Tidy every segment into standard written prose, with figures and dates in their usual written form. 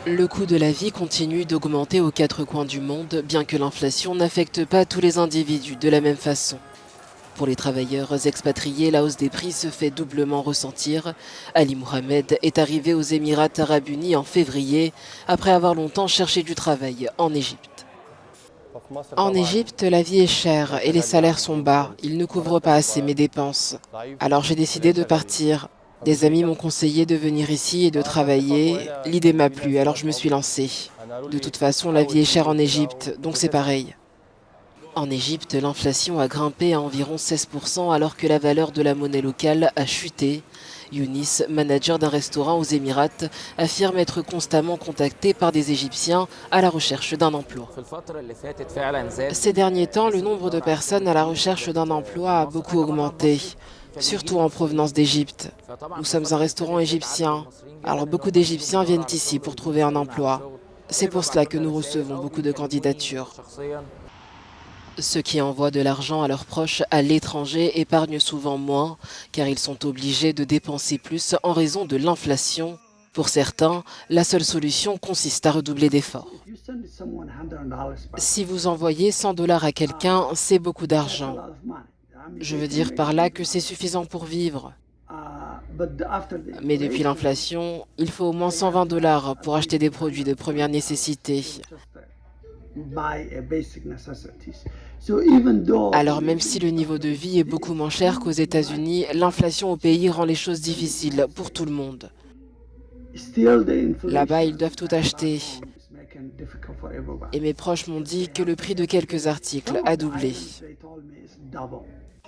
Le coût de la vie continue d'augmenter aux quatre coins du monde, bien que l'inflation n'affecte pas tous les individus de la même façon. Pour les travailleurs expatriés, la hausse des prix se fait doublement ressentir. Ali Mohamed est arrivé aux Émirats arabes unis en février, après avoir longtemps cherché du travail en Égypte. En Égypte, la vie est chère et les salaires sont bas. Ils ne couvrent pas assez mes dépenses. Alors j'ai décidé de partir. Des amis m'ont conseillé de venir ici et de travailler. L'idée m'a plu, alors je me suis lancé. De toute façon, la vie est chère en Égypte, donc c'est pareil. En Égypte, l'inflation a grimpé à environ 16% alors que la valeur de la monnaie locale a chuté. Younis, manager d'un restaurant aux Émirats, affirme être constamment contacté par des Égyptiens à la recherche d'un emploi. Ces derniers temps, le nombre de personnes à la recherche d'un emploi a beaucoup augmenté, surtout en provenance d'Égypte. Nous sommes un restaurant égyptien, alors beaucoup d'Égyptiens viennent ici pour trouver un emploi. C'est pour cela que nous recevons beaucoup de candidatures. Ceux qui envoient de l'argent à leurs proches à l'étranger épargnent souvent moins, car ils sont obligés de dépenser plus en raison de l'inflation. Pour certains, la seule solution consiste à redoubler d'efforts. Si vous envoyez 100 dollars à quelqu'un, c'est beaucoup d'argent. Je veux dire par là que c'est suffisant pour vivre. Mais depuis l'inflation, il faut au moins 120 dollars pour acheter des produits de première nécessité. Alors même si le niveau de vie est beaucoup moins cher qu'aux États-Unis, l'inflation au pays rend les choses difficiles pour tout le monde. Là-bas, ils doivent tout acheter. Et mes proches m'ont dit que le prix de quelques articles a doublé.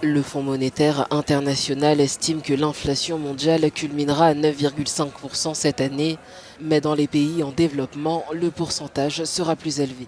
Le Fonds monétaire international estime que l'inflation mondiale culminera à 9,5% cette année, mais dans les pays en développement, le pourcentage sera plus élevé.